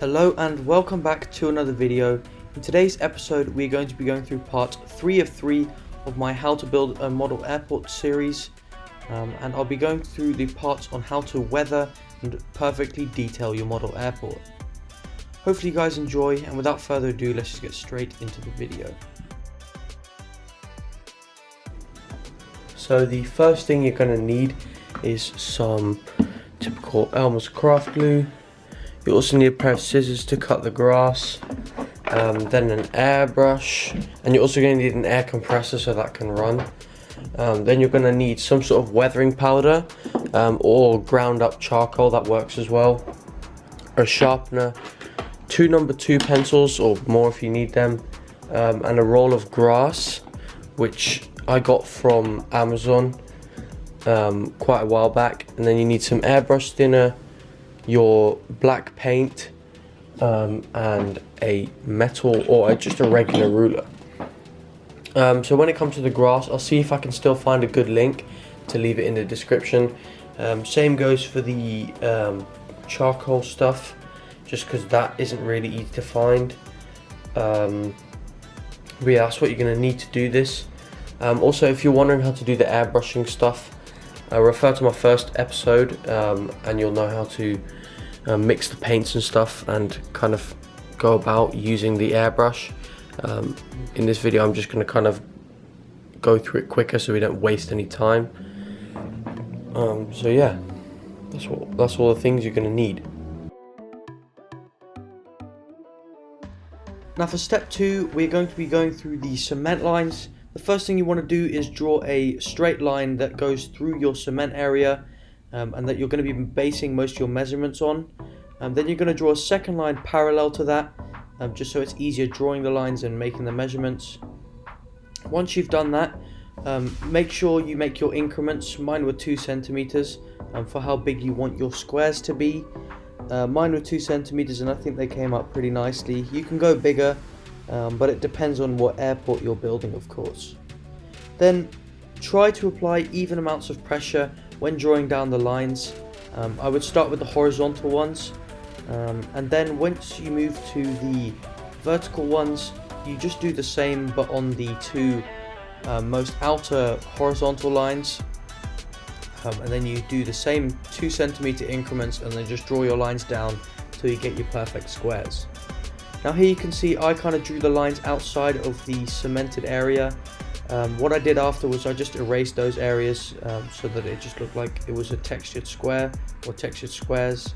Hello and welcome back to another video. In today's episode we're going to be going through part 3 of 3 of my how to build a model airport series, and I'll be going through the parts on how to weather and perfectly detail your model airport. Hopefully you guys enjoy, and without further ado let's just get straight into the video. So the first thing you're going to need is some typical Elmer's craft glue. You also need a pair of scissors to cut the grass, then an airbrush, and you're also going to need an air compressor so that can run. Then you're going to need some sort of weathering powder, or ground up charcoal, that works as well, a sharpener, 2 number 2 pencils or more if you need them, and a roll of grass, which I got from Amazon quite a while back. And then you need some airbrush thinner, your black paint, and a metal or just a regular ruler. So when it comes to the grass, I'll see if I can still find a good link to leave it in the description. Same goes for the charcoal stuff, just because that isn't really easy to find. But yeah, that's what you're going to need to do this. Also, if you're wondering how to do the airbrushing stuff, refer to my first episode, and you'll know how to mix the paints and stuff and kind of go about using the airbrush. In this video I'm just going to kind of go through it quicker so we don't waste any time. So yeah, that's all the things you're going to need. Now for step 2, we're going to be going through the cement lines. The first thing you want to do is draw a straight line that goes through your cement area, and that you're going to be basing most of your measurements on. Then you're going to draw a second line parallel to that, just so it's easier drawing the lines and making the measurements. Once you've done that, make sure you make your increments. Mine were 2 centimeters for how big you want your squares to be. Mine were 2 centimeters and I think they came out pretty nicely. You can go bigger, but it depends on what airport you're building, of course. Then try to apply even amounts of pressure when drawing down the lines. I would start with the horizontal ones, and then once you move to the vertical ones, you just do the same but on the 2 most outer horizontal lines, and then you do the same 2 centimeter increments and then just draw your lines down till you get your perfect squares. Now here you can see I kind of drew the lines outside of the cemented area. What I did after was I just erased those areas, so that it just looked like it was a textured square or textured squares,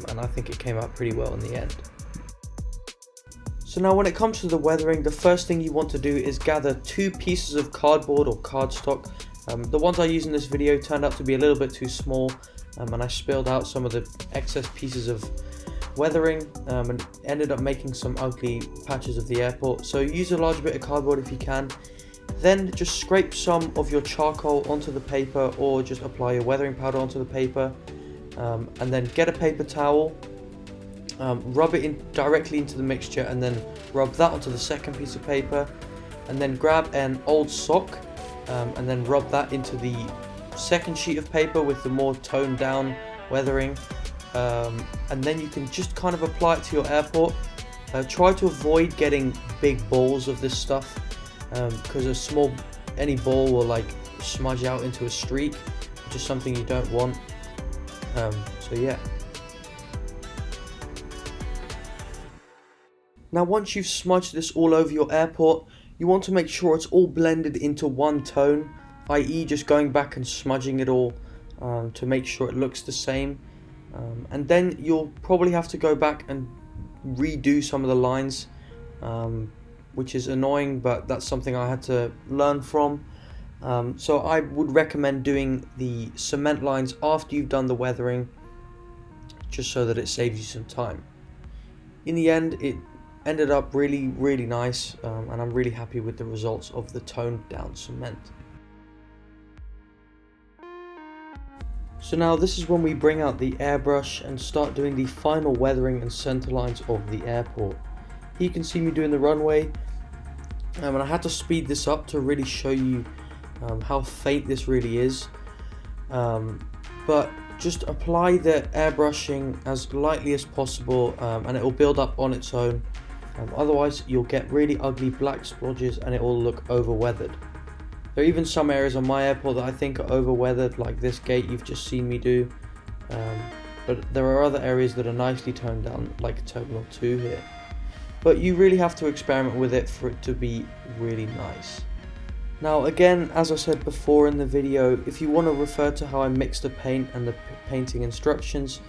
and I think it came out pretty well in the end. So now when it comes to the weathering, the first thing you want to do is gather 2 pieces of cardboard or cardstock. The ones I used in this video turned out to be a little bit too small, and I spilled out some of the excess pieces of weathering, and ended up making some ugly patches of the airport. So use a large bit of cardboard if you can. Then just scrape some of your charcoal onto the paper, or just apply your weathering powder onto the paper, and then get a paper towel, rub it in directly into the mixture, and then rub that onto the second piece of paper, and then grab an old sock, and then rub that into the second sheet of paper with the more toned down weathering. And then you can just kind of apply it to your airport. Try to avoid getting big balls of this stuff, because any ball will like smudge out into a streak, which is something you don't want. So yeah. Now once you've smudged this all over your airport, you want to make sure it's all blended into one tone, i.e. just going back and smudging it all to make sure it looks the same. And then you'll probably have to go back and redo some of the lines, which is annoying, but that's something I had to learn from. So I would recommend doing the cement lines after you've done the weathering, just so that it saves you some time. In the end, it ended up really nice, and I'm really happy with the results of the toned down cement. So now this is when we bring out the airbrush and start doing the final weathering and center lines of the airport. Here you can see me doing the runway, and I had to speed this up to really show you how faint this really is. But just apply the airbrushing as lightly as possible, and it will build up on its own. Otherwise you'll get really ugly black splodges and it will look over weathered. There are even some areas on my airport that I think are over weathered, like this gate you've just seen me do, but there are other areas that are nicely toned down, like Terminal 2 here. But you really have to experiment with it for it to be really nice. Now again, as I said before in the video, if you want to refer to how I mix the paint and the painting instructions,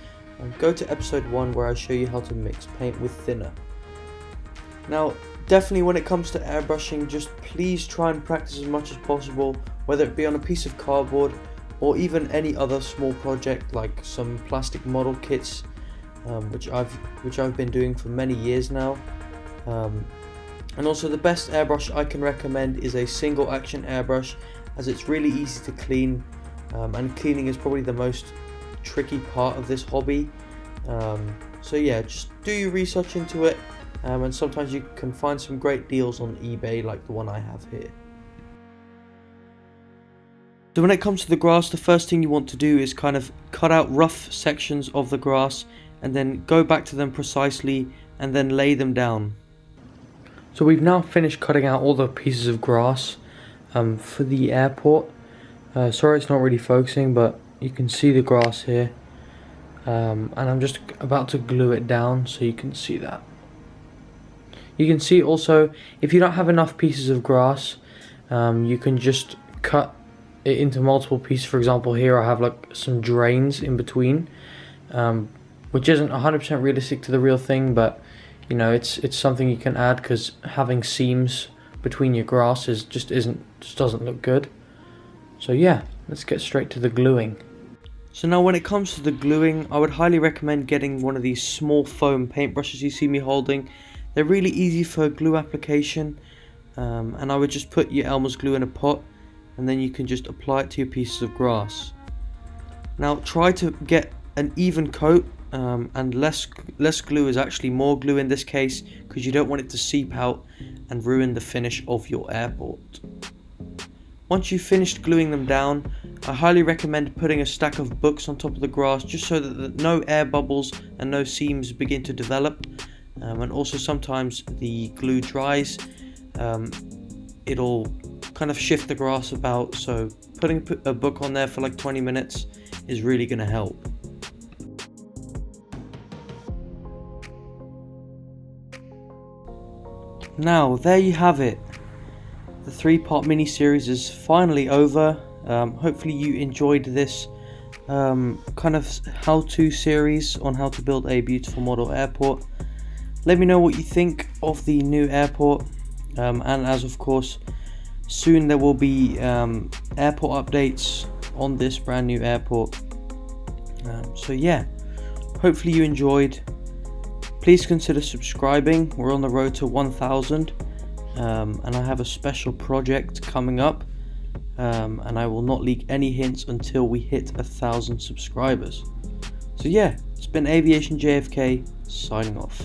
go to episode 1 where I show you how to mix paint with thinner. Now definitely when it comes to airbrushing, just please try and practice as much as possible, whether it be on a piece of cardboard or even any other small project like some plastic model kits, which I've been doing for many years now. And also the best airbrush I can recommend is a single action airbrush, as it's really easy to clean, and cleaning is probably the most tricky part of this hobby. So yeah, just do your research into it, and sometimes you can find some great deals on eBay like the one I have here. So when it comes to the grass, the first thing you want to do is kind of cut out rough sections of the grass and then go back to them precisely and then lay them down. So we've now finished cutting out all the pieces of grass for the airport. Sorry it's not really focusing, but you can see the grass here, and I'm just about to glue it down so you can see that. You can see also, if you don't have enough pieces of grass, you can just cut it into multiple pieces. For example, here I have like some drains in between, which isn't 100% realistic to the real thing, but you know, it's something you can add, because having seams between your grass just doesn't look good. So yeah, let's get straight to the gluing. So now when it comes to the gluing, I would highly recommend getting one of these small foam paintbrushes you see me holding. They're really easy for glue application, and I would just put your Elmer's glue in a pot and then you can just apply it to your pieces of grass. Now try to get an even coat, and less glue is actually more glue in this case, because you don't want it to seep out and ruin the finish of your airport. Once you've finished gluing them down, I highly recommend putting a stack of books on top of the grass, just so that no air bubbles and no seams begin to develop. And also sometimes the glue dries, it'll kind of shift the grass about, so putting a book on there for like 20 minutes is really going to help. Now there you have it. The 3-part mini-series is finally over. Hopefully you enjoyed this kind of how-to series on how to build a beautiful model airport. Let me know what you think of the new airport, and as of course soon there will be airport updates on this brand new airport. So yeah, hopefully you enjoyed. Please consider subscribing. We're on the road to 1,000, and I have a special project coming up, and I will not leak any hints until we hit 1,000 subscribers. So yeah, it's been Aviation JFK signing off.